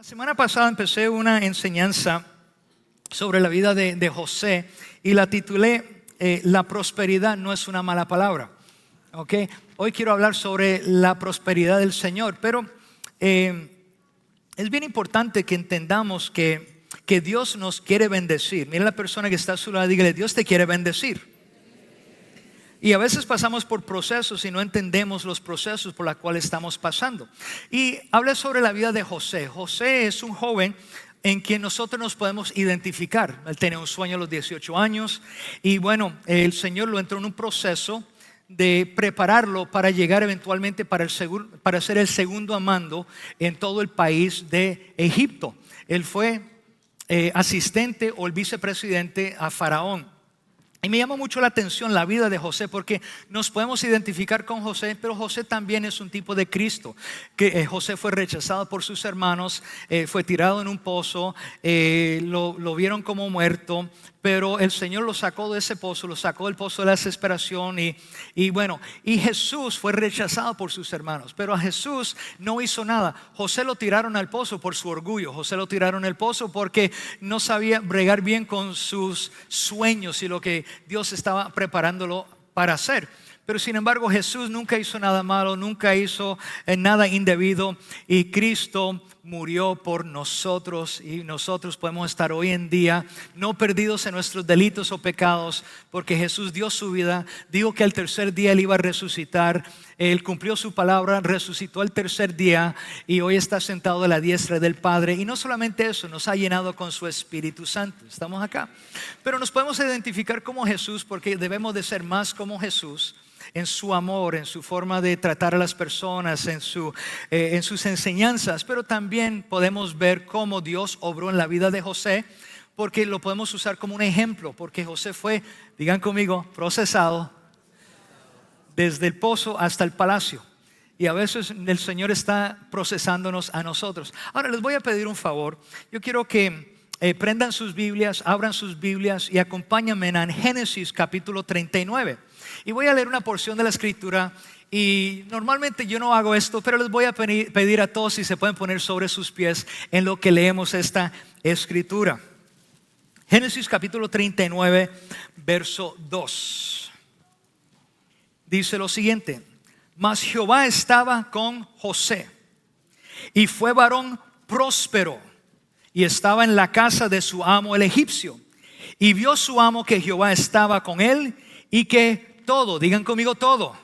Semana pasada empecé una enseñanza sobre la vida de José y la titulé La prosperidad no es una mala palabra. ¿Okay? Hoy quiero hablar sobre la prosperidad del Señor, pero es bien importante que entendamos que Dios nos quiere bendecir. Mira a la persona que está a su lado y dígale: Dios te quiere bendecir. Y a veces pasamos por procesos y no entendemos los procesos por los cuales estamos pasando. Y hablé sobre la vida de José. José es un joven en quien nosotros nos podemos identificar. Él tenía un sueño a los 18 años y bueno, el Señor lo entró en un proceso de prepararlo para llegar eventualmente para ser el segundo a mando en todo el país de Egipto. Él fue asistente o el vicepresidente a Faraón. Y me llama mucho la atención la vida de José, porque nos podemos identificar con José, pero José también es un tipo de Cristo. Que José fue rechazado por sus hermanos, fue tirado en un pozo, lo vieron como muerto, pero el Señor lo sacó de ese pozo, lo sacó del pozo de la desesperación y Jesús fue rechazado por sus hermanos, pero a Jesús no hizo nada. José lo tiraron al pozo por su orgullo, José lo tiraron al pozo porque no sabía bregar bien con sus sueños y lo que Dios estaba preparándolo para hacer. Pero sin embargo Jesús nunca hizo nada malo, nunca hizo nada indebido, y Cristo murió por nosotros y nosotros podemos estar hoy en día no perdidos en nuestros delitos o pecados, porque Jesús dio su vida, dijo que al tercer día Él iba a resucitar. Él cumplió su palabra, resucitó al tercer día y hoy está sentado a la diestra del Padre. Y no solamente eso, nos ha llenado con su Espíritu Santo. Estamos acá, pero nos podemos identificar como Jesús porque debemos de ser más como Jesús en su amor, en su forma de tratar a las personas, en sus enseñanzas. Pero también podemos ver cómo Dios obró en la vida de José, porque lo podemos usar como un ejemplo, porque José fue, digan conmigo, procesado desde el pozo hasta el palacio. Y a veces el Señor está procesándonos a nosotros. Ahora les voy a pedir un favor. Yo quiero que prendan sus Biblias, abran sus Biblias y acompáñenme en Génesis capítulo 39. Y voy a leer una porción de la escritura. Y normalmente yo no hago esto, pero les voy a pedir a todos si se pueden poner sobre sus pies en lo que leemos esta escritura. Génesis capítulo 39, verso 2. Dice lo siguiente: Mas Jehová estaba con José, y fue varón próspero, y estaba en la casa de su amo el egipcio. Y vio su amo que Jehová estaba con él, y que todo, digan conmigo todo.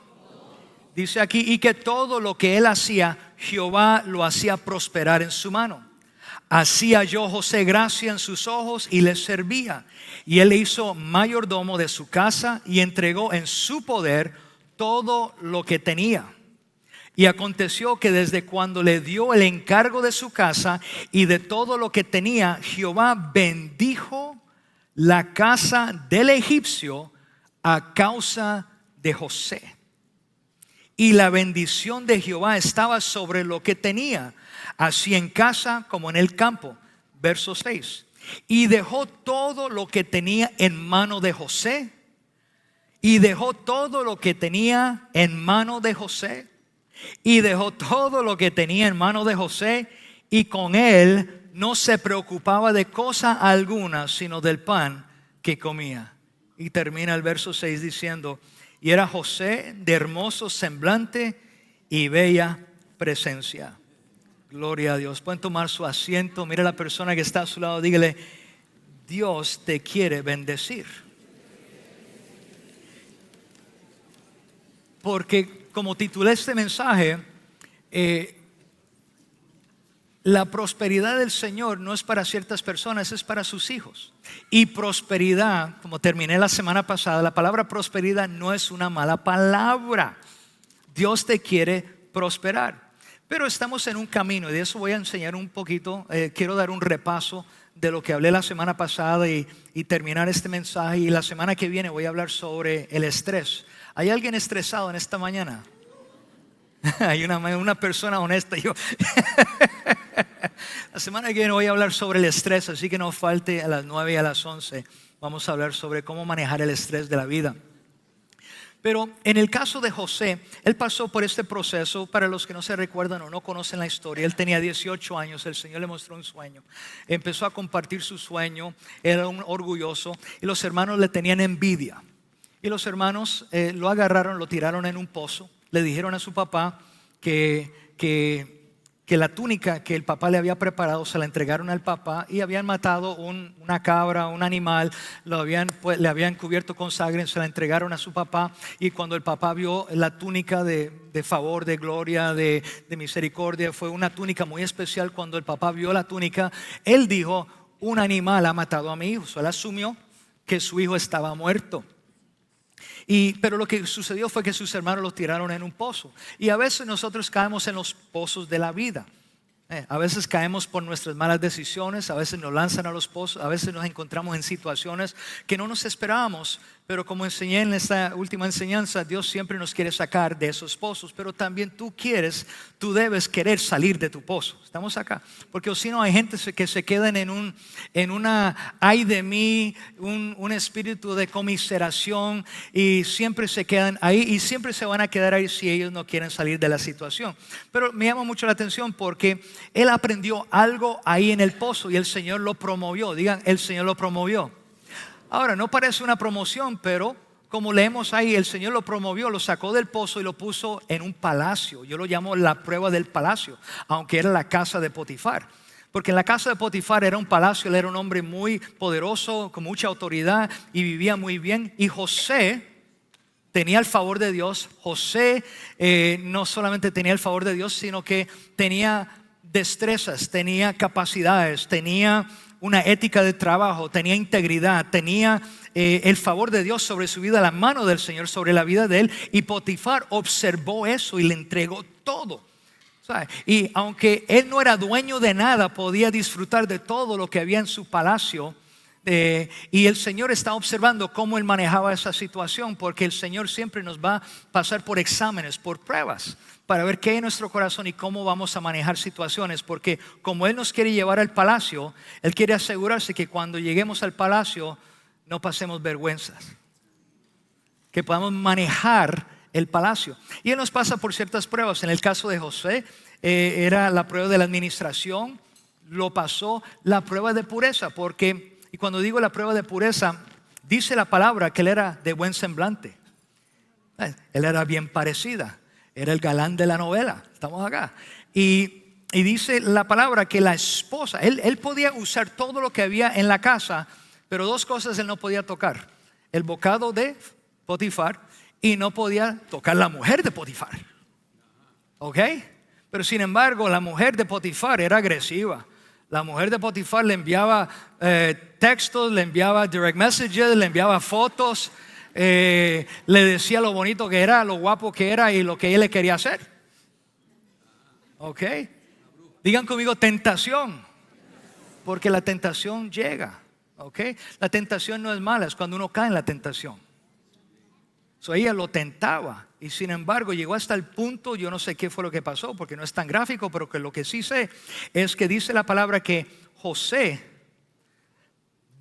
Dice aquí, y que todo lo que él hacía, Jehová lo hacía prosperar en su mano. Así halló José gracia en sus ojos y le servía. Y él le hizo mayordomo de su casa y entregó en su poder todo lo que tenía. Y aconteció que desde cuando le dio el encargo de su casa y de todo lo que tenía, Jehová bendijo la casa del egipcio a causa de José. Y la bendición de Jehová estaba sobre lo que tenía, así en casa como en el campo. Verso 6. Y dejó todo lo que tenía en mano de José. Y dejó todo lo que tenía en mano de José. Y dejó todo lo que tenía en mano de José. Y con él no se preocupaba de cosa alguna, sino del pan que comía. Y termina el verso 6 diciendo: Y era José de hermoso semblante y bella presencia. Gloria a Dios. Pueden tomar su asiento. Mira a la persona que está a su lado, dígale: Dios te quiere bendecir. Porque como titulé este mensaje, la prosperidad del Señor no es para ciertas personas, es para sus hijos. Y prosperidad, como terminé la semana pasada, la palabra prosperidad no es una mala palabra. Dios te quiere prosperar. Pero estamos en un camino y de eso voy a enseñar un poquito. Quiero dar un repaso de lo que hablé la semana pasada y terminar este mensaje. Y la semana que viene voy a hablar sobre el estrés. ¿Hay alguien estresado en esta mañana? Hay una persona honesta. La semana que viene voy a hablar sobre el estrés, así que no falte a las 9 y a las 11. Vamos a hablar sobre cómo manejar el estrés de la vida. Pero en el caso de José, él pasó por este proceso. Para los que no se recuerdan o no conocen la historia, él tenía 18 años, el Señor le mostró un sueño. Empezó a compartir su sueño, era un orgulloso y los hermanos le tenían envidia. Y los hermanos lo agarraron, lo tiraron en un pozo. Le dijeron a su papá que la túnica que el papá le había preparado se la entregaron al papá y habían matado una cabra, un animal, le habían cubierto con sangre, se la entregaron a su papá. Y cuando el papá vio la túnica de favor, de gloria, de misericordia, fue una túnica muy especial. Cuando el papá vio la túnica, él dijo: un animal ha matado a mi hijo. So, él asumió que su hijo estaba muerto. Pero lo que sucedió fue que sus hermanos los tiraron en un pozo. Y a veces nosotros caemos en los pozos de la vida. A veces caemos por nuestras malas decisiones, a veces nos lanzan a los pozos, a veces nos encontramos en situaciones que no nos esperábamos. Pero como enseñé en esta última enseñanza, Dios siempre nos quiere sacar de esos pozos. Pero también tú debes querer salir de tu pozo. Estamos acá. Porque si no, hay gente que se quedan en una ay de mí, un espíritu de conmiseración, y siempre se quedan ahí y siempre se van a quedar ahí si ellos no quieren salir de la situación. Pero me llama mucho la atención porque él aprendió algo ahí en el pozo y el Señor lo promovió. Digan, el Señor lo promovió. Ahora, no parece una promoción, pero como leemos ahí, el Señor lo promovió, lo sacó del pozo y lo puso en un palacio. Yo lo llamo la prueba del palacio, aunque era la casa de Potifar. Porque en la casa de Potifar era un palacio, él era un hombre muy poderoso, con mucha autoridad y vivía muy bien. Y José tenía el favor de Dios. José no solamente tenía el favor de Dios, sino que tenía destrezas, tenía capacidades, tenía una ética de trabajo, tenía integridad, tenía el favor de Dios sobre su vida, la mano del Señor sobre la vida de él. Y Potifar observó eso y le entregó todo. Y aunque él no era dueño de nada, podía disfrutar de todo lo que había en su palacio. Y el Señor está observando cómo él manejaba esa situación, porque el Señor siempre nos va a pasar por exámenes, por pruebas, para ver qué hay en nuestro corazón y cómo vamos a manejar situaciones. Porque como él nos quiere llevar al palacio, él quiere asegurarse que cuando lleguemos al palacio no pasemos vergüenzas, que podamos manejar el palacio. Y él nos pasa por ciertas pruebas. En el caso de José era la prueba de la administración. Lo pasó la prueba de pureza, porque, y cuando digo la prueba de pureza, dice la palabra que él era de buen semblante. Él era bien parecida, era el galán de la novela. Estamos acá. Y dice la palabra que la esposa, él podía usar todo lo que había en la casa, pero dos cosas él no podía tocar: el bocado de Potifar, y no podía tocar la mujer de Potifar. ¿Ok? Pero sin embargo, la mujer de Potifar era agresiva. La mujer de Potifar le enviaba textos, le enviaba direct messages, le enviaba fotos, le decía lo bonito que era, lo guapo que era y lo que él le quería hacer. ¿Ok? Digan conmigo: tentación. Porque la tentación llega. ¿Ok? La tentación no es mala, es cuando uno cae en la tentación. Ella lo tentaba y sin embargo llegó hasta el punto, yo no sé qué fue lo que pasó porque no es tan gráfico, pero que lo que sí sé es que dice la palabra que José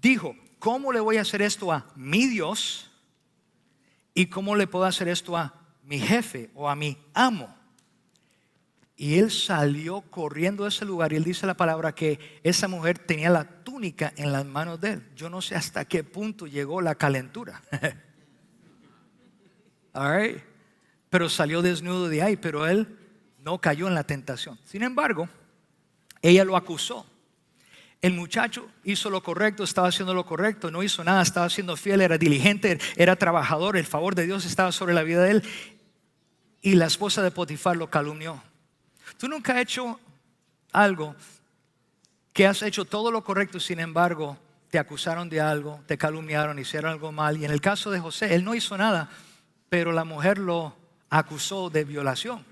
dijo: ¿cómo le voy a hacer esto a mi Dios? ¿Y cómo le puedo hacer esto a mi jefe o a mi amo? Y él salió corriendo de ese lugar y él dice la palabra que esa mujer tenía la túnica en las manos de él. Yo no sé hasta qué punto llegó la calentura. All right. Pero salió desnudo de ahí, pero él no cayó en la tentación. Sin embargo, ella lo acusó. El muchacho hizo lo correcto, estaba haciendo lo correcto, no hizo nada, estaba siendo fiel, era diligente, era trabajador, el favor de Dios estaba sobre la vida de él. Y la esposa de Potifar lo calumnió. Tú nunca has hecho algo que has hecho todo lo correcto, sin embargo te acusaron de algo, te calumniaron, hicieron algo mal. Y en el caso de José, él no hizo nada, pero la mujer lo acusó de violación.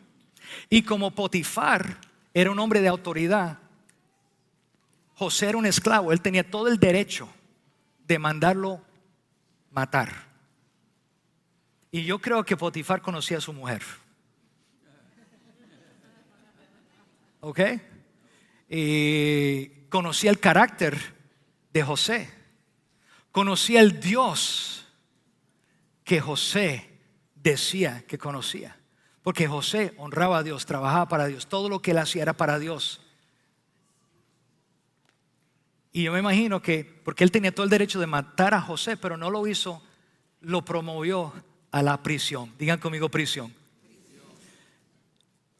Y como Potifar era un hombre de autoridad, José era un esclavo, él tenía todo el derecho de mandarlo matar. Y yo creo que Potifar conocía a su mujer. ¿Ok? Y conocía el carácter de José. Conocía el Dios que José decía que conocía. Porque José honraba a Dios, trabajaba para Dios, todo lo que él hacía era para Dios. Y yo me imagino que, porque él tenía todo el derecho de matar a José, pero no lo hizo, lo promovió a la prisión. Digan conmigo, prisión.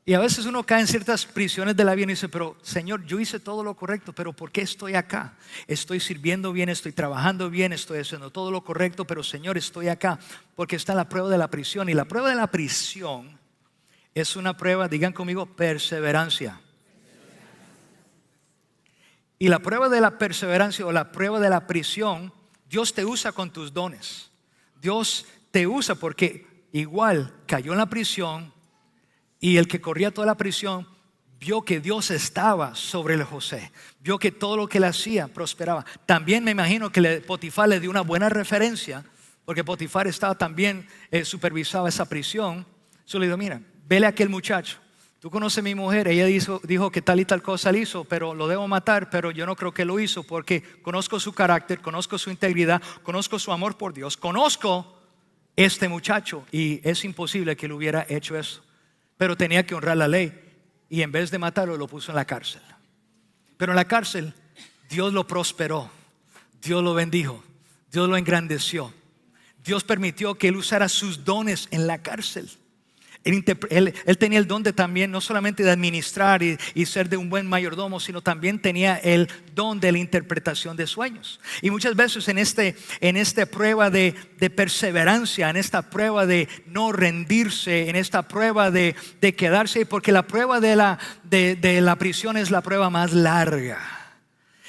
Y a veces uno cae en ciertas prisiones de la vida y dice, pero Señor, yo hice todo lo correcto, pero ¿por qué estoy acá? Estoy sirviendo bien, estoy trabajando bien, estoy haciendo todo lo correcto, pero Señor, estoy acá porque está la prueba de la prisión. Y la prueba de la prisión es una prueba, digan conmigo, perseverancia. Y la prueba de la perseverancia o la prueba de la prisión, Dios te usa con tus dones. Dios te usa porque igual cayó en la prisión y el que corría toda la prisión vio que Dios estaba sobre el José. Vio que todo lo que él hacía prosperaba. También me imagino que Potifar le dio una buena referencia porque Potifar estaba también supervisaba esa prisión. Yo le digo, mira, vele a aquel muchacho. Tú conoces a mi mujer, ella dijo que tal y tal cosa le hizo, pero lo debo matar, pero yo no creo que lo hizo porque conozco su carácter, conozco su integridad, conozco su amor por Dios, conozco este muchacho y es imposible que él hubiera hecho eso. Pero tenía que honrar la ley y en vez de matarlo lo puso en la cárcel. Pero en la cárcel Dios lo prosperó, Dios lo bendijo, Dios lo engrandeció. Dios permitió que él usara sus dones en la cárcel. Él tenía el don de también no solamente de administrar y ser de un buen mayordomo, sino también tenía el don de la interpretación de sueños. Y muchas veces en esta prueba de perseverancia, en esta prueba de no rendirse, en esta prueba de quedarse, porque la prueba de la prisión es la prueba más larga.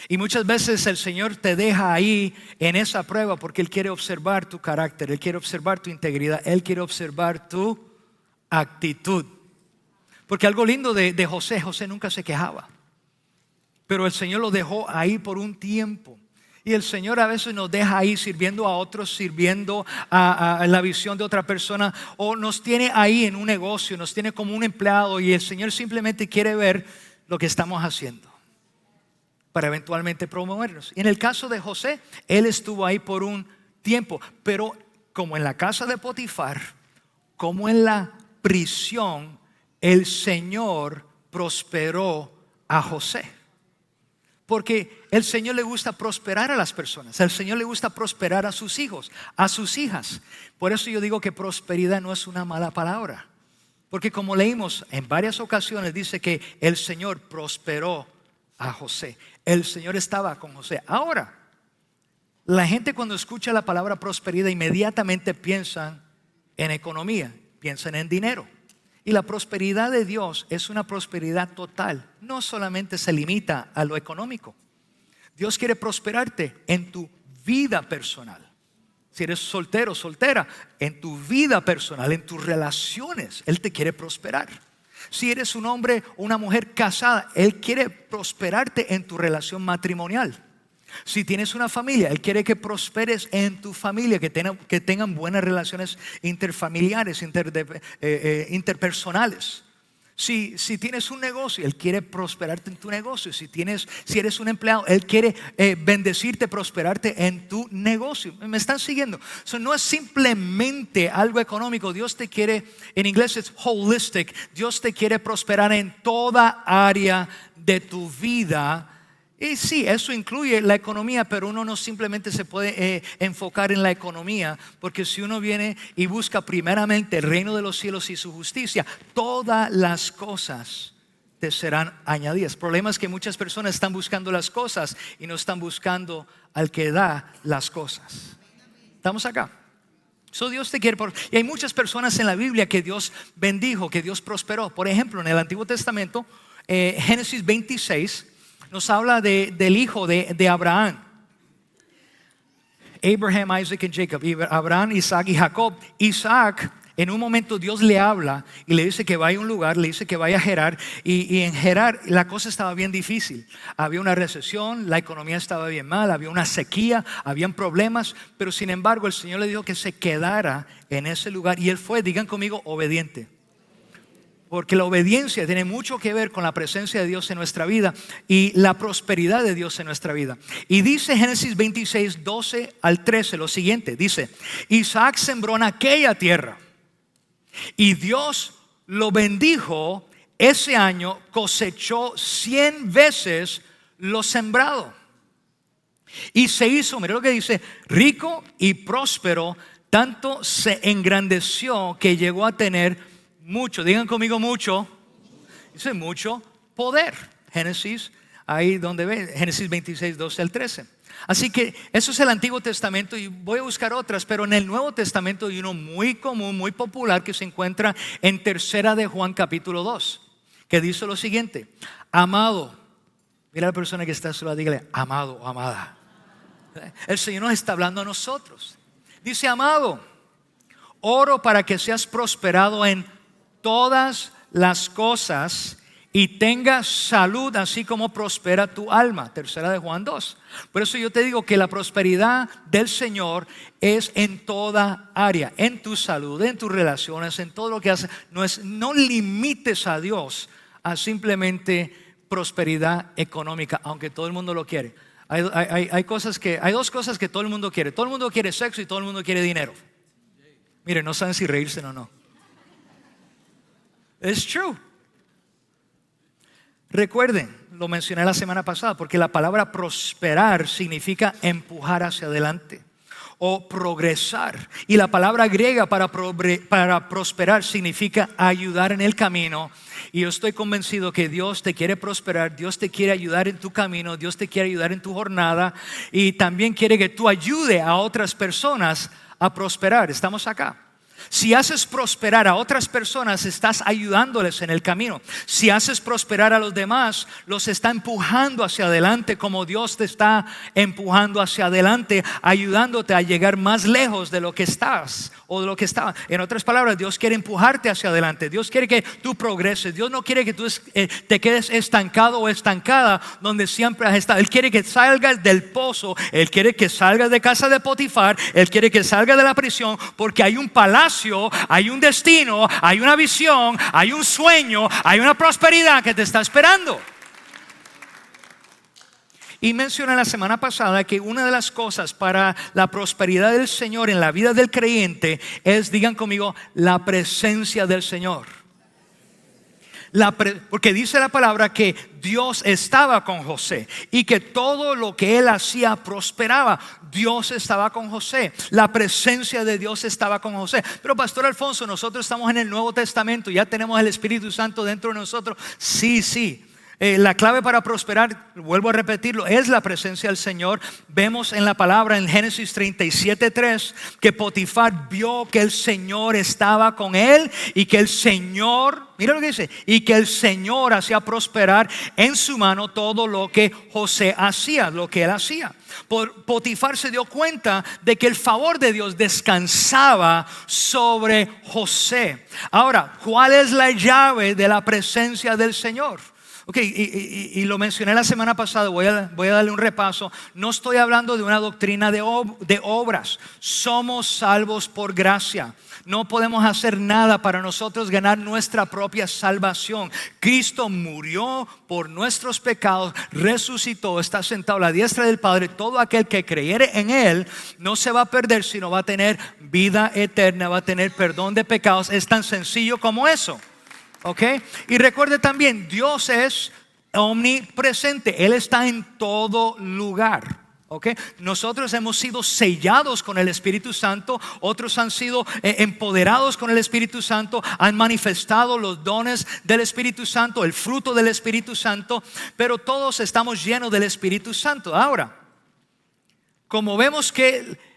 Y muchas veces el Señor te deja ahí en esa prueba porque Él quiere observar tu carácter, Él quiere observar tu integridad, Él quiere observar tu actitud. Porque algo lindo de José, José nunca se quejaba, pero el Señor lo dejó ahí por un tiempo. Y el Señor a veces nos deja ahí sirviendo a otros, sirviendo a la visión de otra persona, o nos tiene ahí en un negocio, nos tiene como un empleado, y el Señor simplemente quiere ver lo que estamos haciendo para eventualmente promovernos. Y en el caso de José, él estuvo ahí por un tiempo, pero como en la casa de Potifar, como en la prisión, el Señor prosperó a José. Porque el Señor le gusta prosperar a las personas. Al Señor le gusta prosperar a sus hijos, a sus hijas. Por eso yo digo que prosperidad no es una mala palabra. Porque como leímos en varias ocasiones, dice que el Señor prosperó a José. El Señor estaba con José. Ahora, la gente cuando escucha la palabra prosperidad inmediatamente piensan en economía. Piensan en dinero. Y la prosperidad de Dios es una prosperidad total. No solamente se limita a lo económico. Dios quiere prosperarte en tu vida personal. Si eres soltero, soltera, en tu vida personal, en tus relaciones, Él te quiere prosperar. Si eres un hombre o una mujer casada, Él quiere prosperarte en tu relación matrimonial. Si tienes una familia, Él quiere que prosperes en tu familia, que tengan buenas relaciones interfamiliares, interpersonales. Si tienes un negocio, Él quiere prosperarte en tu negocio. Si eres un empleado, Él quiere bendecirte, prosperarte en tu negocio. ¿Me están siguiendo? No es simplemente algo económico. Dios te quiere, en inglés es holistic. Dios te quiere prosperar en toda área de tu vida. Y sí, eso incluye la economía, pero uno no simplemente se puede enfocar en la economía, porque si uno viene y busca primeramente el reino de los cielos y su justicia, todas las cosas te serán añadidas. El problema es que muchas personas están buscando las cosas y no están buscando al que da las cosas. ¿Estamos acá? Dios te quiere. Y hay muchas personas en la Biblia que Dios bendijo, que Dios prosperó. Por ejemplo, en el Antiguo Testamento, Génesis 26 nos habla del hijo de Abraham. Abraham, Isaac y Jacob. Abraham, Isaac y Jacob. Isaac, en un momento Dios le habla y le dice que vaya a un lugar, le dice que vaya a Gerar. Y en Gerar la cosa estaba bien difícil. Había una recesión, la economía estaba bien mal, había una sequía, habían problemas. Pero sin embargo el Señor le dijo que se quedara en ese lugar. Y él fue, digan conmigo, obediente. Porque la obediencia tiene mucho que ver con la presencia de Dios en nuestra vida y la prosperidad de Dios en nuestra vida. Y dice Génesis 26, 12 al 13 lo siguiente. Dice, Isaac sembró en aquella tierra. Y Dios lo bendijo. Ese año cosechó 100 veces lo sembrado. Y se hizo, mira lo que dice, rico y próspero, tanto se engrandeció que llegó a tener mucho, digan conmigo mucho, dice mucho poder. Génesis, ahí donde ve, Génesis 26, 12 al 13. Así que eso es el Antiguo Testamento y voy a buscar otras, pero en el Nuevo Testamento hay uno muy común, muy popular que se encuentra en Tercera de Juan capítulo 2, que dice lo siguiente: amado, mira a la persona que está a su lado, dígale, amado o amada. El Señor nos está hablando a nosotros. Dice, amado, oro para que seas prosperado en todas las cosas y tengas salud, así como prospera tu alma. Tercera de Juan 2. Por eso yo te digo que la prosperidad del Señor es en toda área, en tu salud, en tus relaciones, en todo lo que haces. No limites a Dios a simplemente prosperidad económica, aunque todo el mundo lo quiere. Hay dos cosas que todo el mundo quiere. Todo el mundo quiere sexo y todo el mundo quiere dinero. Mire, no saben si reírse o no. It's true. Recuerden, lo mencioné la semana pasada, porque la palabra prosperar significa empujar hacia adelante o progresar. Y la palabra griega para prosperar significa ayudar en el camino. Y yo estoy convencido que Dios te quiere prosperar, Dios te quiere ayudar en tu camino, Dios te quiere ayudar en tu jornada y también quiere que tú ayude a otras personas a prosperar. Estamos acá. Si haces prosperar a otras personas, estás ayudándoles en el camino. Si haces prosperar a los demás, los está empujando hacia adelante, como Dios te está empujando hacia adelante, ayudándote a llegar más lejos de lo que estás o de lo que estaba. En otras palabras, Dios quiere empujarte hacia adelante. Dios quiere que tú progreses. Dios no quiere que tú te quedes estancado o estancada donde siempre has estado. Él quiere que salgas del pozo. Él quiere que salgas de casa de Potifar. Él quiere que salgas de la prisión, porque hay un palacio, hay un destino, hay una visión, hay un sueño, hay una prosperidad que te está esperando. Y mencioné la semana pasada que una de las cosas para la prosperidad del Señor en la vida del creyente es, digan conmigo, la presencia del Señor. Porque dice la palabra que Dios estaba con José y que todo lo que él hacía prosperaba. Dios estaba con José, la presencia de Dios estaba con José. Pero Pastor Alfonso, nosotros estamos en el Nuevo Testamento, ya tenemos el Espíritu Santo dentro de nosotros. Sí. La clave para prosperar, vuelvo a repetirlo, es la presencia del Señor. Vemos en la palabra en Génesis 37:3 que Potifar vio que el Señor estaba con él y que el Señor, mira lo que dice, y que el Señor hacía prosperar en su mano todo lo que José hacía, lo que él hacía. Potifar se dio cuenta de que el favor de Dios descansaba sobre José. Ahora, ¿cuál es la llave de la presencia del Señor? Ok, y lo mencioné la semana pasada, voy a darle un repaso. No estoy hablando de una doctrina de obras. Somos salvos por gracia. No podemos hacer nada para nosotros ganar nuestra propia salvación. Cristo murió por nuestros pecados, resucitó, está sentado a la diestra del Padre. Todo aquel que creyere en Él no se va a perder, sino va a tener vida eterna, va a tener perdón de pecados. Es tan sencillo como eso. Okay. Y recuerde también, Dios es omnipresente. Él está en todo lugar. Okay. Nosotros hemos sido sellados con el Espíritu Santo. Otros han sido empoderados con el Espíritu Santo. Han manifestado los dones del Espíritu Santo, el fruto del Espíritu Santo. Pero todos estamos llenos del Espíritu Santo. Ahora, como vemos que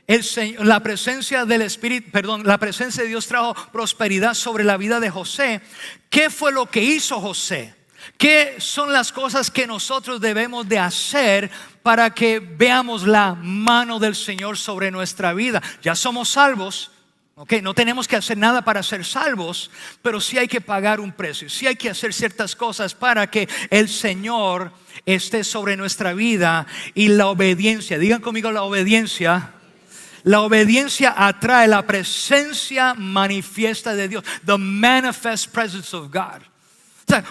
la presencia del Espíritu, la presencia de Dios trajo prosperidad sobre la vida de José. ¿Qué fue lo que hizo José? ¿Qué son las cosas que nosotros debemos de hacer para que veamos la mano del Señor sobre nuestra vida? Ya somos salvos. Okay, no tenemos que hacer nada para ser salvos, pero sí hay que pagar un precio. Sí hay que hacer ciertas cosas para que el Señor esté sobre nuestra vida. Y la obediencia, digan conmigo la obediencia. La obediencia atrae la presencia manifiesta de Dios. The manifest presence of God. O sea,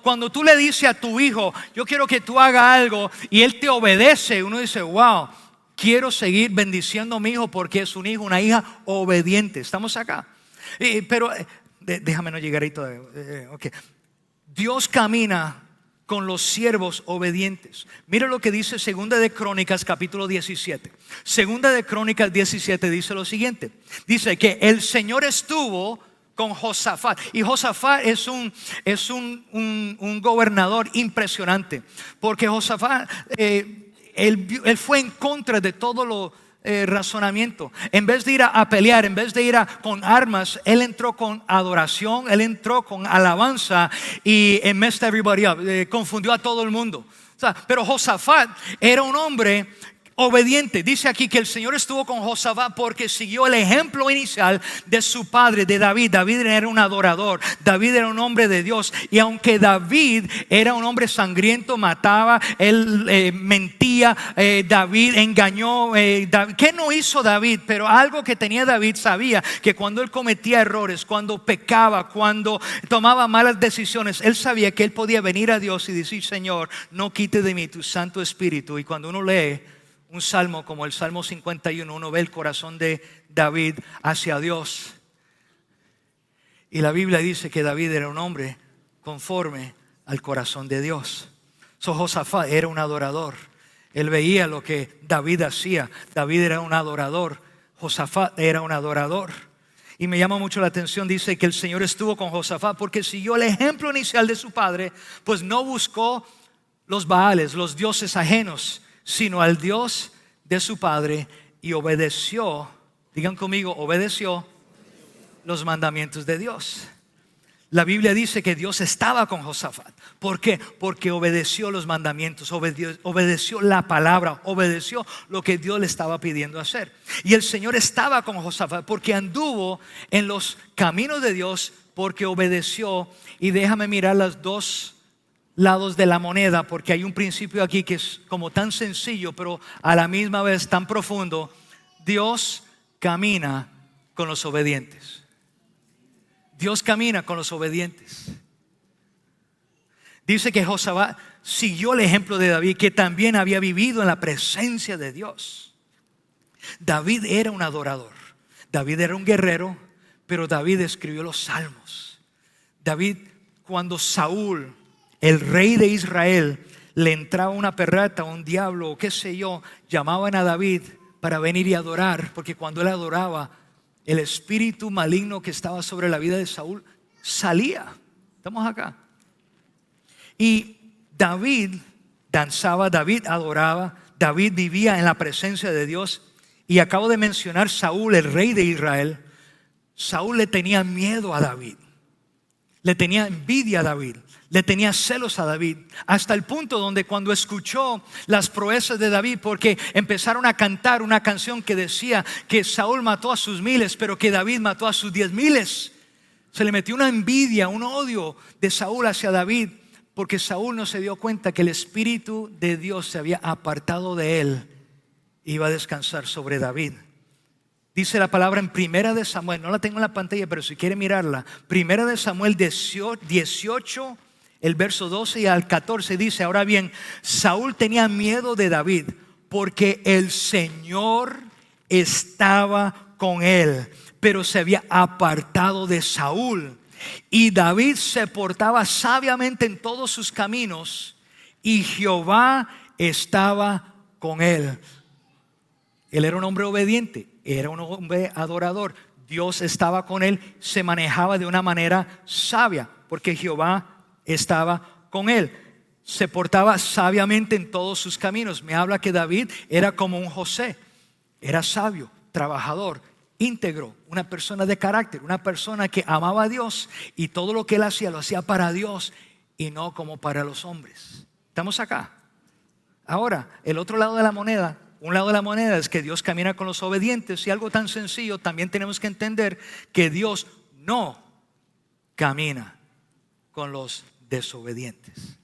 cuando tú le dices a tu hijo, yo quiero que tú hagas algo, y él te obedece, uno dice, wow, quiero seguir bendiciendo a mi hijo porque es un hijo, una hija obediente. Estamos acá. Pero déjame no llegar ahí todavía. Okay. Dios camina con los siervos obedientes. Mira lo que dice Segunda de Crónicas capítulo 17. Segunda de Crónicas 17 dice lo siguiente. Dice que el Señor estuvo con Josafat. Y Josafat es un gobernador impresionante. Porque Josafat, él fue en contra de todo lo razonamiento. En vez de ir a pelear, en vez de ir con armas, él entró con adoración, él entró con alabanza y messed everybody up, confundió a todo el mundo. O sea, pero Josafat era un hombre obediente. Dice aquí que el Señor estuvo con Josafat porque siguió el ejemplo inicial de su padre, de David. David era un adorador, David era un hombre de Dios. Y aunque David era un hombre sangriento, mataba, él mentía, David engañó. ¿Qué no hizo David? Pero algo que tenía David, sabía que cuando él cometía errores, cuando pecaba, cuando tomaba malas decisiones, él sabía que él podía venir a Dios y decir: Señor, no quite de mí tu Santo Espíritu. Y cuando uno lee un salmo como el Salmo 51, uno ve el corazón de David hacia Dios. Y la Biblia dice que David era un hombre conforme al corazón de Dios. Josafat era un adorador. Él veía lo que David hacía. David era un adorador. Josafat era un adorador. Y me llama mucho la atención, dice que el Señor estuvo con Josafat porque siguió el ejemplo inicial de su padre, pues no buscó los Baales, los dioses ajenos, sino al Dios de su padre, y obedeció, digan conmigo, obedeció los mandamientos de Dios. La Biblia dice que Dios estaba con Josafat. ¿Por qué? Porque obedeció los mandamientos, obedeció la palabra, obedeció lo que Dios le estaba pidiendo hacer. Y el Señor estaba con Josafat porque anduvo en los caminos de Dios, porque obedeció. Y déjame mirar las dos lados de la moneda, porque hay un principio aquí que es como tan sencillo, pero a la misma vez tan profundo. Dios camina con los obedientes. Dios camina con los obedientes. Dice que Josafat siguió el ejemplo de David, que también había vivido en la presencia de Dios. David era un adorador, David era un guerrero, pero David escribió los salmos. David, cuando Saúl, el rey de Israel, le entraba una perrata, un diablo o qué sé yo, llamaban a David para venir y adorar, porque cuando él adoraba, el espíritu maligno que estaba sobre la vida de Saúl salía. Estamos acá. Y David danzaba, David adoraba, David vivía en la presencia de Dios. Y acabo de mencionar Saúl, el rey de Israel. Saúl le tenía miedo a David, le tenía envidia a David, le tenía celos a David, hasta el punto donde cuando escuchó las proezas de David, porque empezaron a cantar una canción que decía que Saúl mató a sus miles, pero que David mató a sus 10,000, se le metió una envidia, un odio de Saúl hacia David, porque Saúl no se dio cuenta que el Espíritu de Dios se había apartado de él, iba a descansar sobre David. Dice la palabra en Primera de Samuel, no la tengo en la pantalla, pero si quiere mirarla, Primera de Samuel 18, el verso 12 y al 14 dice: ahora bien, Saúl tenía miedo de David porque el Señor estaba con él, pero se había apartado de Saúl. Y David se portaba sabiamente en todos sus caminos, y Jehová estaba con él. Él era un hombre obediente, era un hombre adorador. Dios estaba con él, se manejaba de una manera sabia, porque Jehová estaba con él. Se portaba sabiamente en todos sus caminos. Me habla que David era como un José, era sabio, trabajador, íntegro, una persona de carácter, una persona que amaba a Dios, y todo lo que él hacía lo hacía para Dios y no como para los hombres. ¿Estamos acá? Ahora, el otro lado de la moneda. Un lado de la moneda es que Dios camina con los obedientes, y algo tan sencillo, también tenemos que entender que Dios no camina con los desobedientes.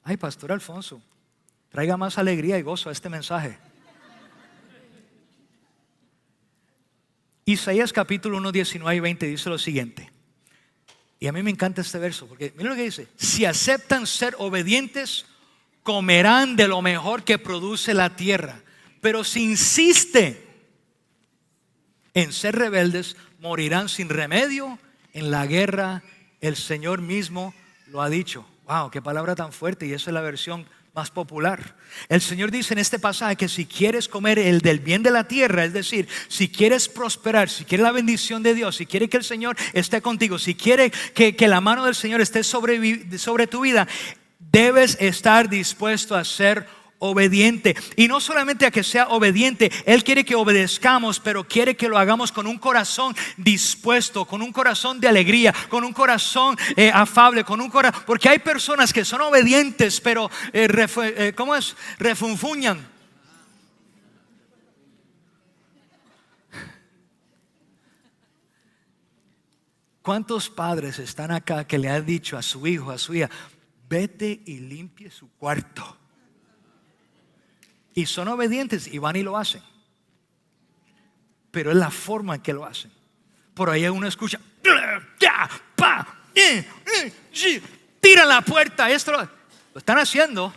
Ay, Pastor Alfonso, traiga más alegría y gozo a este mensaje. Isaías capítulo 1, 19 y 20 dice lo siguiente. Y a mí me encanta este verso, porque miren lo que dice: si aceptan ser obedientes, comerán de lo mejor que produce la tierra. Pero si insiste En ser rebeldes morirán sin remedio en la guerra. El Señor mismo lo ha dicho. Wow, qué palabra tan fuerte, y esa es la versión más popular. El Señor dice en este pasaje que si quieres comer el del bien de la tierra, es decir, si quieres prosperar, si quieres la bendición de Dios, si quieres que el Señor esté contigo, si quieres que la mano del Señor esté sobre tu vida, debes estar dispuesto a ser obediente. Y no solamente a que sea obediente, Él quiere que obedezcamos, pero quiere que lo hagamos con un corazón dispuesto, con un corazón de alegría, con un corazón afable, con un corazón, porque hay personas que son obedientes, pero ¿cómo es? Refunfuñan. ¿Cuántos padres están acá que le han dicho a su hijo, a su hija, vete y limpie su cuarto? Y son obedientes y van y lo hacen. Pero es la forma en que lo hacen. Por ahí uno escucha, tiran la puerta. Esto lo están haciendo,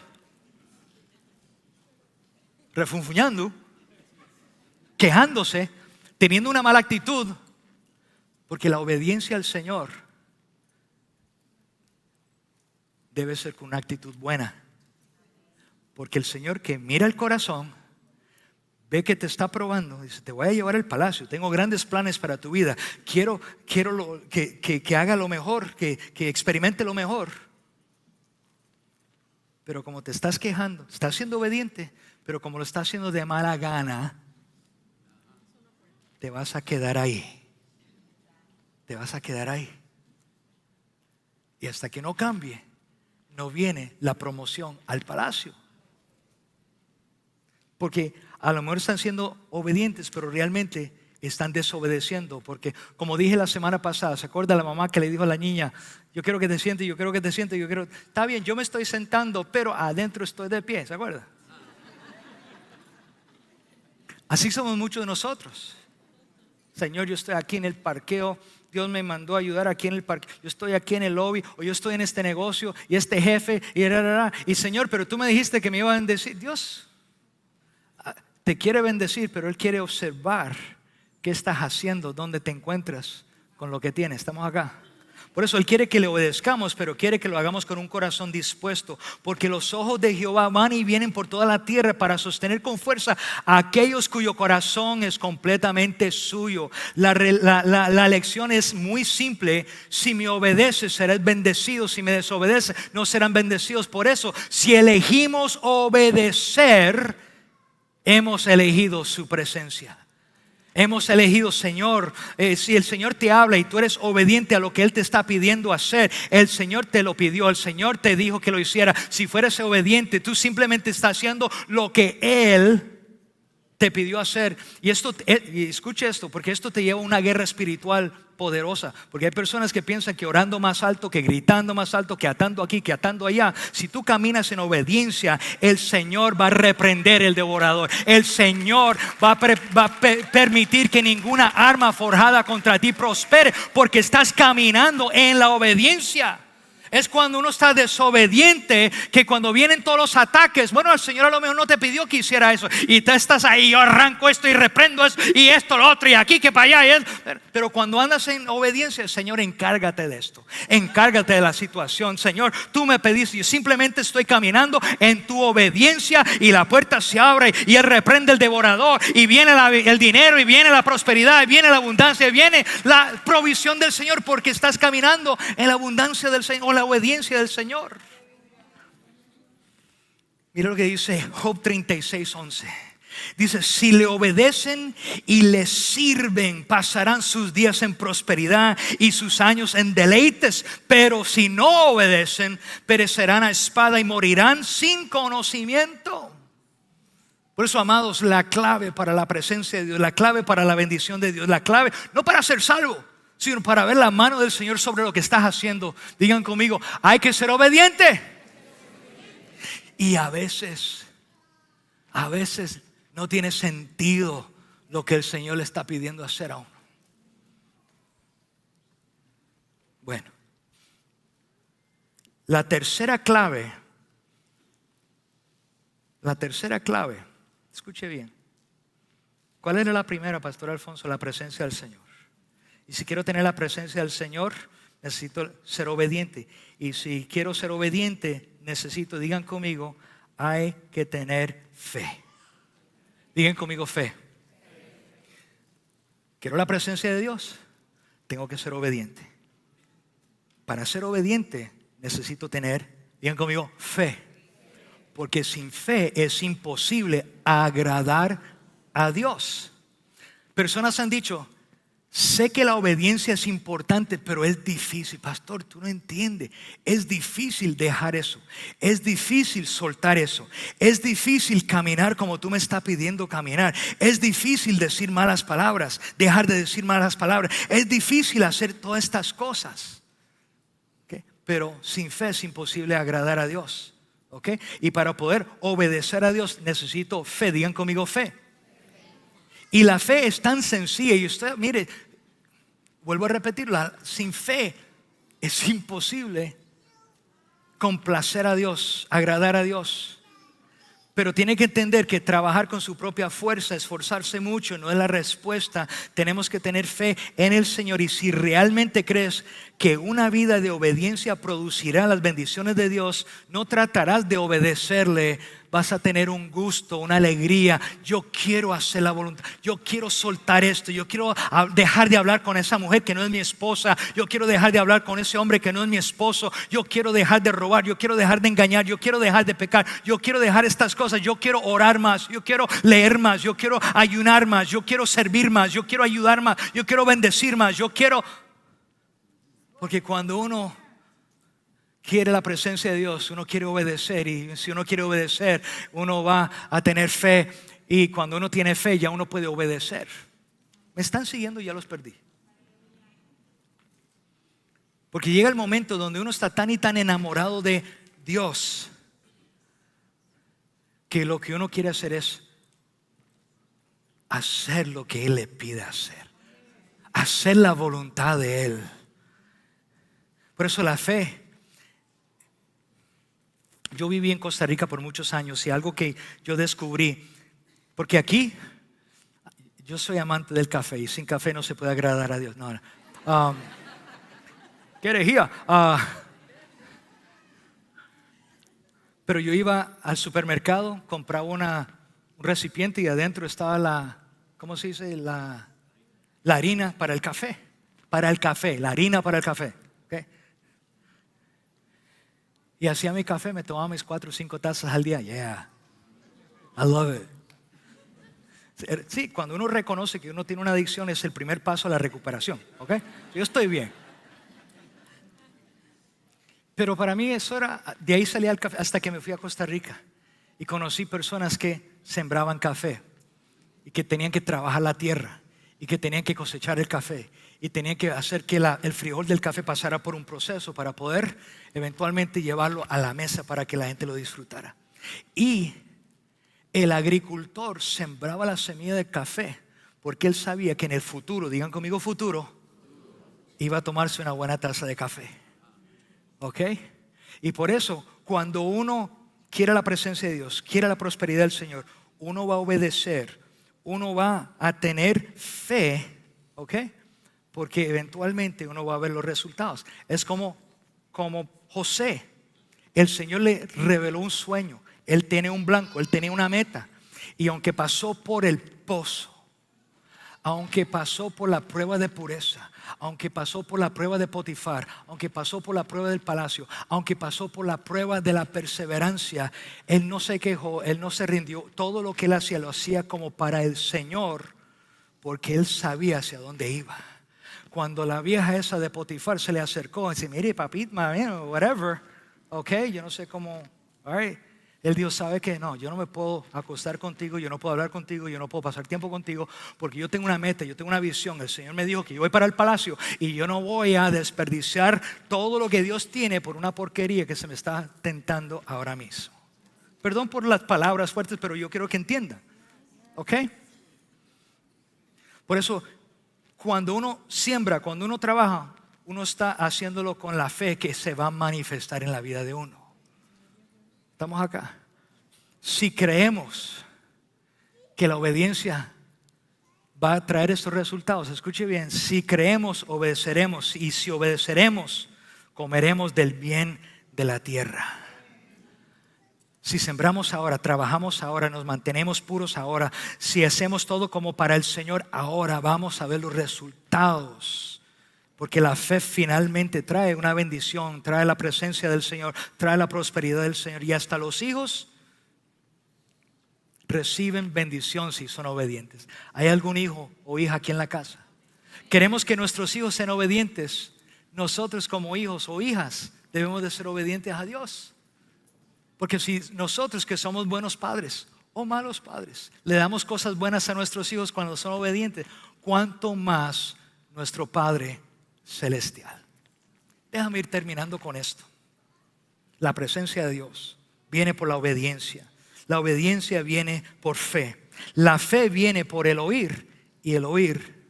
refunfuñando, quejándose, teniendo una mala actitud. Porque la obediencia al Señor debe ser con una actitud buena. Porque el Señor, que mira el corazón, ve que te está probando, dice, te voy a llevar al palacio, tengo grandes planes para tu vida, quiero que haga lo mejor, que experimente lo mejor. Pero como te estás quejando, estás siendo obediente, pero como lo estás haciendo de mala gana, te vas a quedar ahí. Te vas a quedar ahí. Y hasta que no cambie, no viene la promoción al palacio. Porque a lo mejor están siendo obedientes, pero realmente están desobedeciendo. Porque como dije la semana pasada, ¿se acuerda la mamá que le dijo a la niña, yo quiero que te sientes, yo quiero que te sientes, yo quiero, está bien, yo me estoy sentando, pero adentro estoy de pie? ¿Se acuerda? Así somos muchos de nosotros. Señor, yo estoy aquí en el parqueo, Dios me mandó a ayudar aquí en el parque, yo estoy aquí en el lobby, o yo estoy en este negocio y este jefe y Señor, pero tú me dijiste que me iba a bendecir. Dios te quiere bendecir, pero Él quiere observar qué estás haciendo, dónde te encuentras con lo que tienes. Estamos acá. Por eso Él quiere que le obedezcamos, pero quiere que lo hagamos con un corazón dispuesto, porque los ojos de Jehová van y vienen por toda la tierra para sostener con fuerza a aquellos cuyo corazón es completamente suyo. La lección es muy simple: si me obedeces serás bendecido, si me desobedeces no serán bendecidos. Por eso, si elegimos obedecer, hemos elegido su presencia. Hemos elegido, Señor, si el Señor te habla y tú eres obediente a lo que Él te está pidiendo hacer, el Señor te lo pidió, el Señor te dijo que lo hiciera. Si fueres obediente, tú simplemente estás haciendo lo que Él te pidió hacer. Y escuche esto, porque esto te lleva a una guerra espiritual poderosa. Porque hay personas que piensan que orando más alto, que gritando más alto, que atando aquí, que atando allá. Si tú caminas en obediencia, el Señor va a reprender el devorador. El Señor va a permitir que ninguna arma forjada contra ti prospere, porque estás caminando en la obediencia. Es cuando uno está desobediente que cuando vienen todos los ataques, bueno, el Señor a lo mejor no te pidió que hiciera eso, y tú estás ahí, yo arranco esto y reprendo eso y esto, lo otro, y aquí que para allá y eso. Pero cuando andas en obediencia, Señor, encárgate de esto, encárgate de la situación. Señor, tú me pediste, yo simplemente estoy caminando en tu obediencia, y la puerta se abre y Él reprende el devorador, y viene el dinero, y viene la prosperidad, y viene la abundancia, y viene la provisión del Señor, porque estás caminando en la abundancia del Señor, o la obediencia del Señor. Mira lo que dice Job 36:11. Dice: si le obedecen y le sirven, pasarán sus días en prosperidad y sus años en deleites. Pero si no obedecen, perecerán a espada y morirán sin conocimiento. Por eso, amados, la clave para la presencia de Dios, la clave para la bendición de Dios, la clave no para ser salvo, sino para ver la mano del Señor sobre lo que estás haciendo. Digan conmigo: hay que ser obediente. Y a veces no tiene sentido lo que el Señor le está pidiendo hacer a uno. Bueno, la tercera clave, escuche bien, ¿Cuál era la primera, Pastor Alfonso? La presencia del Señor. Y si quiero tener la presencia del Señor, necesito ser obediente. Y si quiero ser obediente, necesito, digan conmigo, hay que tener fe. Digan conmigo fe. Quiero la presencia de Dios, tengo que ser obediente. Para ser obediente necesito tener, digan conmigo, fe. Porque sin fe es imposible agradar a Dios. Personas han dicho, sé que la obediencia es importante, pero es difícil. Pastor, tú no entiendes. Es difícil dejar eso. Es difícil soltar eso. Es difícil caminar como tú me estás pidiendo caminar. Es difícil decir malas palabras, dejar de decir malas palabras. Es difícil hacer todas estas cosas. ¿Okay? Pero sin fe es imposible agradar a Dios. ¿Okay? Y para poder obedecer a Dios necesito fe. Digan conmigo fe. Y la fe es tan sencilla. Y usted, mire, vuelvo a repetirla, sin fe es imposible complacer a Dios, agradar a Dios. Pero tiene que entender que trabajar con su propia fuerza, esforzarse mucho, no es la respuesta. Tenemos que tener fe en el Señor. Y si realmente crees que una vida de obediencia producirá las bendiciones de Dios, no tratarás de obedecerle. Vas a tener un gusto, una alegría. Yo quiero hacer la voluntad. Yo quiero soltar esto. Yo quiero dejar de hablar con esa mujer que no es mi esposa. Yo quiero dejar de hablar con ese hombre que no es mi esposo. Yo quiero dejar de robar. Yo quiero dejar de engañar. Yo quiero dejar de pecar. Yo quiero dejar estas cosas. Yo quiero orar más. Yo quiero leer más. Yo quiero ayunar más. Yo quiero servir más. Yo quiero ayudar más. Yo quiero bendecir más. Yo quiero... Porque cuando uno quiere la presencia de Dios, uno quiere obedecer. Y si uno quiere obedecer, uno va a tener fe. Y cuando uno tiene fe, ya uno puede obedecer. ¿Me están siguiendo? Ya los perdí. Porque llega el momento donde uno está tan y tan enamorado de Dios, que lo que uno quiere hacer es hacer lo que Él le pide hacer. Hacer la voluntad de Él. Por eso la fe. Yo viví en Costa Rica por muchos años y algo que yo descubrí, porque aquí yo soy amante del café y sin café no se puede agradar a Dios. No. ¿Qué herejía? Pero yo iba al supermercado, compraba un recipiente y adentro estaba la, ¿cómo se dice? La harina para el café. Para el café, la harina para el café. ¿Okay? Y hacía mi café, me tomaba mis 4 o 5 tazas al día. Yeah, I love it. Sí, cuando uno reconoce que uno tiene una adicción es el primer paso a la recuperación. ¿Okay? Yo estoy bien. Pero para mí eso era, de ahí salía el café hasta que me fui a Costa Rica y conocí personas que sembraban café y que tenían que trabajar la tierra y que tenían que cosechar el café y tenían que hacer que el frijol del café pasara por un proceso para poder eventualmente llevarlo a la mesa para que la gente lo disfrutara. Y el agricultor sembraba la semilla de café porque él sabía que en el futuro, digan conmigo futuro, iba a tomarse una buena taza de café. ¿Ok? Y por eso cuando uno quiere la presencia de Dios, quiere la prosperidad del Señor, uno va a obedecer, uno va a tener fe. ¿Ok? Porque eventualmente uno va a ver los resultados. Es como José. El Señor le reveló un sueño. Él tiene un blanco, él tenía una meta. Y aunque pasó por el pozo, aunque pasó por la prueba de pureza, aunque pasó por la prueba de Potifar, aunque pasó por la prueba del palacio, aunque pasó por la prueba de la perseverancia, él no se quejó, él no se rindió. Todo lo que él hacía lo hacía como para el Señor, porque él sabía hacia dónde iba. Cuando la vieja esa de Potifar se le acercó y dice, mire papito, whatever, ok, yo no sé cómo, all right. Él dijo, sabe que no, yo no me puedo acostar contigo, yo no puedo hablar contigo, yo no puedo pasar tiempo contigo, porque yo tengo una meta, yo tengo una visión. El Señor me dijo que yo voy para el palacio y yo no voy a desperdiciar todo lo que Dios tiene por una porquería que se me está tentando ahora mismo. Perdón por las palabras fuertes, pero yo quiero que entiendan. ¿Ok? Por eso, cuando uno siembra, cuando uno trabaja, uno está haciéndolo con la fe que se va a manifestar en la vida de uno. Estamos acá. Si creemos que la obediencia va a traer estos resultados. Escuche bien, si creemos, obedeceremos, y si obedeceremos, comeremos del bien de la tierra. Si sembramos ahora, trabajamos ahora, nos mantenemos puros ahora, si hacemos todo como para el Señor ahora, vamos a ver los resultados. Porque la fe finalmente trae una bendición, trae la presencia del Señor, trae la prosperidad del Señor. Y hasta los hijos reciben bendición si son obedientes. ¿Hay algún hijo o hija aquí en la casa? Queremos que nuestros hijos sean obedientes. Nosotros como hijos o hijas debemos de ser obedientes a Dios. Porque si nosotros que somos buenos padres o malos padres le damos cosas buenas a nuestros hijos cuando son obedientes, ¿cuánto más nuestro Padre celestial? Déjame ir terminando con esto. La presencia de Dios viene por la obediencia. La obediencia viene por fe. La fe viene por el oír, y el oír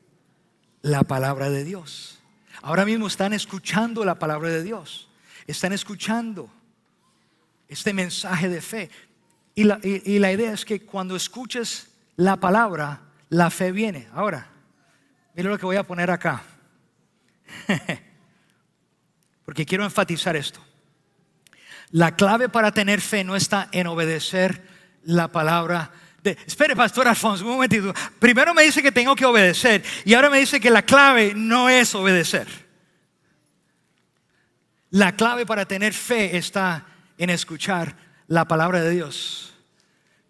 la palabra de Dios. Ahora mismo están escuchando la palabra de Dios. Están escuchando este mensaje de fe. Y la idea es que cuando escuches la palabra, la fe viene. Ahora, mira lo que voy a poner acá. Porque quiero enfatizar esto. La clave para tener fe no está en obedecer la palabra espere, pastor Alfonso, un momentito. Primero me dice que tengo que obedecer, y ahora me dice que la clave no es obedecer. La clave para tener fe está en escuchar la palabra de Dios.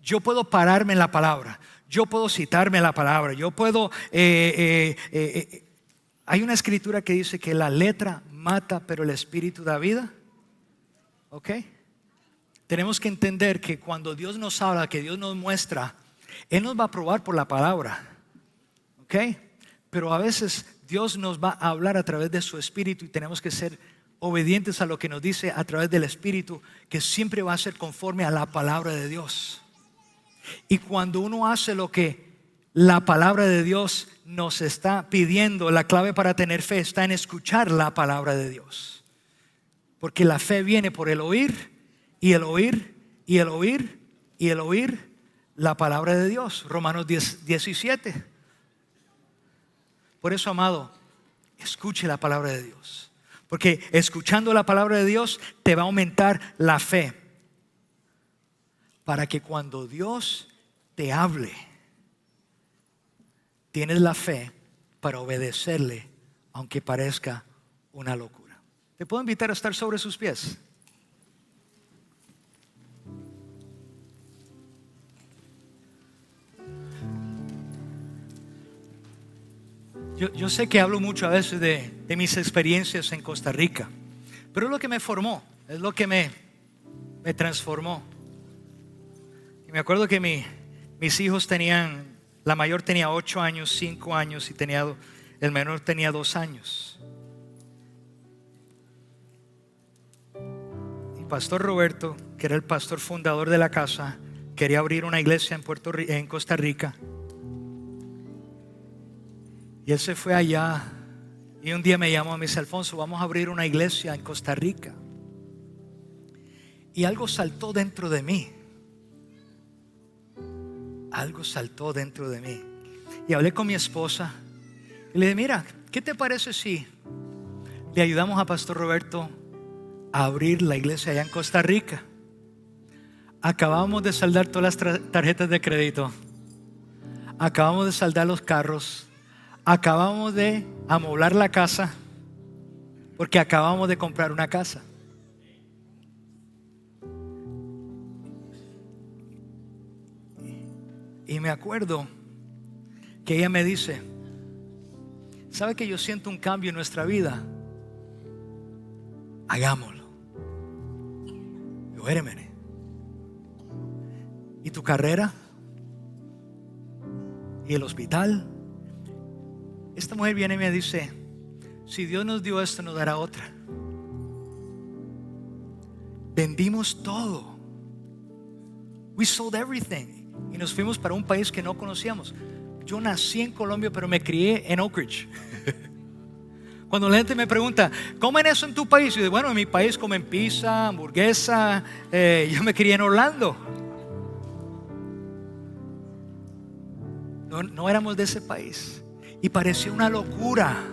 Yo puedo pararme en la palabra, yo puedo citarme en la palabra, yo puedo hay una escritura que dice que la letra mata pero el espíritu da vida. ¿Ok? Tenemos que entender que cuando Dios nos habla, que Dios nos muestra, Él nos va a probar por la palabra. ¿Ok? Pero a veces Dios nos va a hablar a través de su espíritu, y tenemos que ser obedientes a lo que nos dice a través del espíritu, que siempre va a ser conforme a la palabra de Dios. Y cuando uno hace lo que la palabra de Dios nos está pidiendo, la clave para tener fe está en escuchar la palabra de Dios. Porque la fe viene por el oír, y el oír, y el oír, y el oír la palabra de Dios. Romanos 10:17. Por eso, amado, escuche la palabra de Dios. Porque escuchando la palabra de Dios te va a aumentar la fe, para que cuando Dios te hable, tienes la fe para obedecerle, aunque parezca una locura. ¿Te puedo invitar a estar sobre sus pies? Yo sé que hablo mucho a veces de mis experiencias en Costa Rica, pero es lo que me formó, es lo que me transformó. Y me acuerdo que mis hijos tenían, la mayor tenía 8 años, 5 años, y el menor tenía 2 años. Y Pastor Roberto, que era el pastor fundador de la casa, quería abrir una iglesia en Costa Rica. Y él se fue allá, y un día me llamó y me dice: Alfonso, vamos a abrir una iglesia en Costa Rica. Y algo saltó dentro de mí. Algo saltó dentro de mí. Y hablé con mi esposa y le dije: mira, ¿qué te parece si le ayudamos a Pastor Roberto a abrir la iglesia allá en Costa Rica? Acabamos de saldar todas las tarjetas de crédito, acabamos de saldar los carros, acabamos de amoblar la casa, porque acabamos de comprar una casa. Y me acuerdo que ella me dice: ¿sabe que yo siento un cambio en nuestra vida? Hagámoslo. Yo, espérame. ¿Y tu carrera? ¿Y el hospital? Esta mujer viene y me dice: si Dios nos dio esto, nos dará otra. Vendimos todo. We sold everything. Y nos fuimos para un país que no conocíamos. Yo nací en Colombia, pero me crié en Oak Ridge. Cuando la gente me pregunta: ¿comen eso en tu país? Yo digo: bueno, en mi país comen pizza, hamburguesa. Yo me crié en Orlando. no éramos de ese país. Y parecía una locura.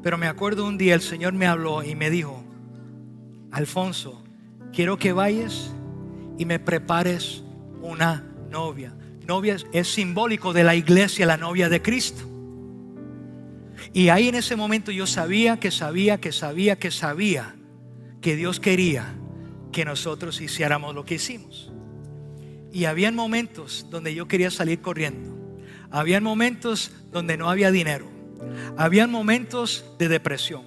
Pero me acuerdo un día el Señor me habló y me dijo: Alfonso, quiero que vayas y me prepares una novia. Novia es simbólico de la iglesia, la novia de Cristo. Y ahí en ese momento yo sabía que Dios quería que nosotros hiciéramos lo que hicimos. Y habían momentos donde yo quería salir corriendo. Habían momentos donde no había dinero. Habían momentos de depresión,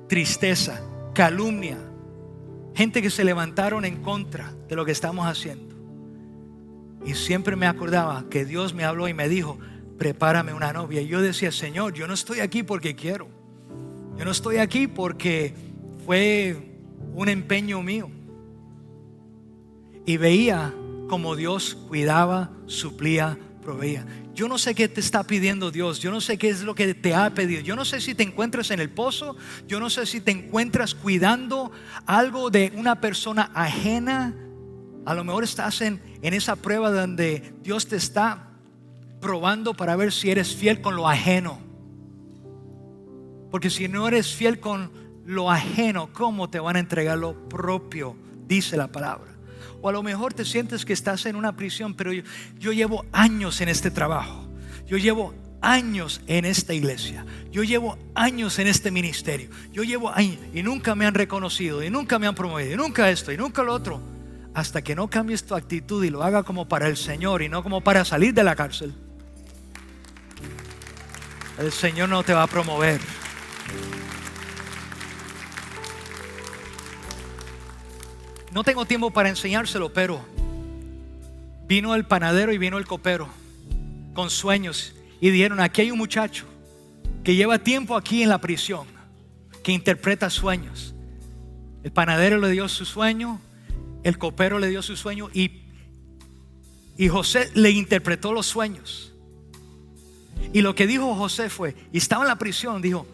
tristeza, calumnia, gente que se levantaron en contra de lo que estamos haciendo. Y siempre me acordaba que Dios me habló y me dijo: prepárame una novia. Y yo decía: Señor, yo no estoy aquí porque quiero. Yo no estoy aquí porque fue un empeño mío. Y veía como Dios cuidaba, suplía, proveía. Yo no sé qué te está pidiendo Dios. Yo no sé qué es lo que te ha pedido. Yo no sé si te encuentras en el pozo. Yo no sé si te encuentras cuidando algo de una persona ajena. A lo mejor estás en esa prueba donde Dios te está probando para ver si eres fiel con lo ajeno. Porque si no eres fiel con lo ajeno, ¿cómo te van a entregar lo propio? Dice la palabra. O a lo mejor te sientes que estás en una prisión, pero yo llevo años en este trabajo. Yo llevo años en esta iglesia. Yo llevo años en este ministerio. Yo llevo años y nunca me han reconocido, y nunca me han promovido, y nunca esto, y nunca lo otro. Hasta que no cambies tu actitud y lo haga como para el Señor y no como para salir de la cárcel, el Señor no te va a promover. No tengo tiempo para enseñárselo, pero vino el panadero y vino el copero con sueños y dijeron: aquí hay un muchacho que lleva tiempo aquí en la prisión, que interpreta sueños. El panadero le dio su sueño, el copero le dio su sueño y José le interpretó los sueños. Y lo que dijo José fue, y estaba en la prisión, dijo: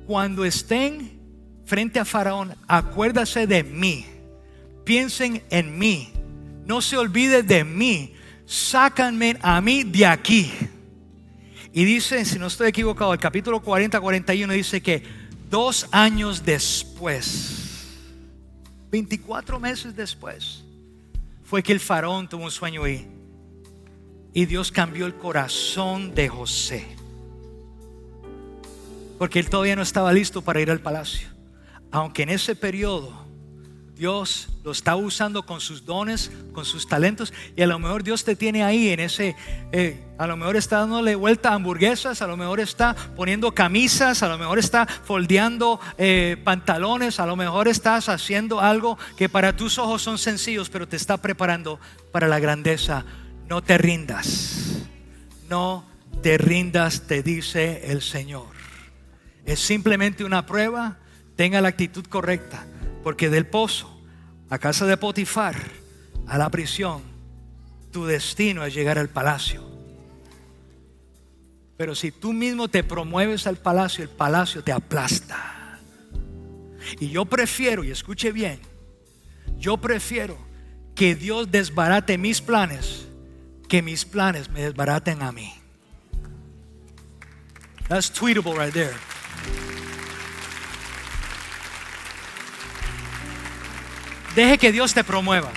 cuando estén frente a Faraón, acuérdase de mí. Piensen en mí, no se olvide de mí, sácanme a mí de aquí. Y dice, si no estoy equivocado, el capítulo 40-41 dice que 2 años después, 24 meses después, fue que el faraón tuvo un sueño y Dios cambió el corazón de José, porque él todavía no estaba listo para ir al palacio. Aunque en ese periodo Dios lo está usando con sus dones, con sus talentos. Y a lo mejor Dios te tiene ahí en ese, a lo mejor está dándole vuelta a hamburguesas, a lo mejor está poniendo camisas, a lo mejor está foldeando pantalones, a lo mejor estás haciendo algo que para tus ojos son sencillos, pero te está preparando para la grandeza. No te rindas, no te rindas, te dice el Señor. Es simplemente una prueba. Tenga la actitud correcta. Porque del pozo a casa de Potifar, a la prisión, tu destino es llegar al palacio. Pero si tú mismo te promueves al palacio, el palacio te aplasta. Y yo prefiero, y escuche bien, yo prefiero que Dios desbarate mis planes, que mis planes me desbaraten a mí. That's tweetable right there. Deje que Dios te promueva.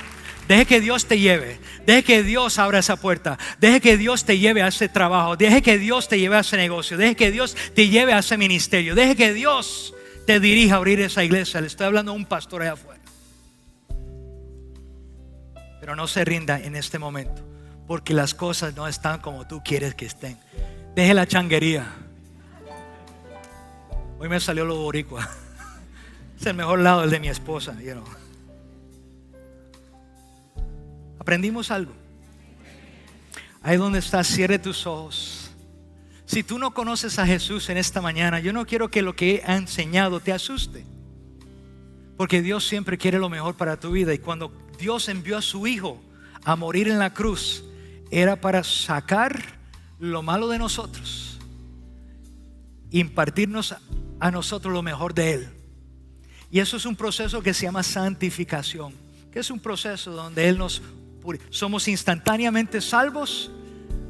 Deje que Dios te lleve. Deje que Dios abra esa puerta. Deje que Dios te lleve a ese trabajo. Deje que Dios te lleve a ese negocio. Deje que Dios te lleve a ese ministerio. Deje que Dios te dirija a abrir esa iglesia. Le estoy hablando a un pastor allá afuera. Pero no se rinda en este momento, porque las cosas no están como tú quieres que estén. Deje la changuería. Hoy me salió lo boricua. Es el mejor lado, el de mi esposa, you know. Aprendimos algo. Ahí donde estás, cierre tus ojos. Si tú no conoces a Jesús en esta mañana, yo no quiero que lo que he enseñado te asuste, porque Dios siempre quiere lo mejor para tu vida. Y cuando Dios envió a su Hijo a morir en la cruz, era para sacar lo malo de nosotros, impartirnos a nosotros lo mejor de Él. Y eso es un proceso que se llama santificación, que es un proceso donde Él nos somos instantáneamente salvos,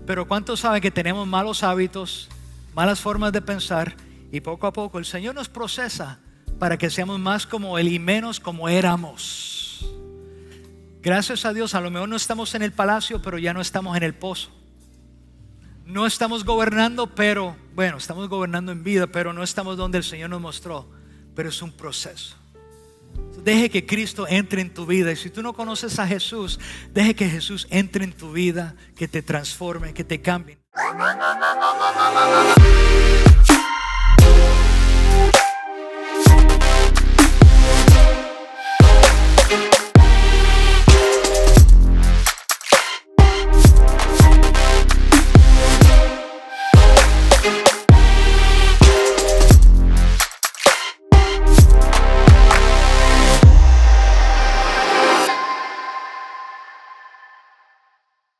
Pero ¿cuántos saben que tenemos malos hábitos, malas formas de pensar? Y poco a poco el Señor nos procesa para que seamos más como Él y menos como éramos. Gracias a Dios, a lo mejor no estamos en el palacio, pero ya no estamos en el pozo. No estamos gobernando, pero bueno, estamos gobernando en vida, pero no estamos donde el Señor nos mostró. Pero es un proceso. Deje que Cristo entre en tu vida. Y si tú no conoces a Jesús, deje que Jesús entre en tu vida, que te transforme, que te cambie.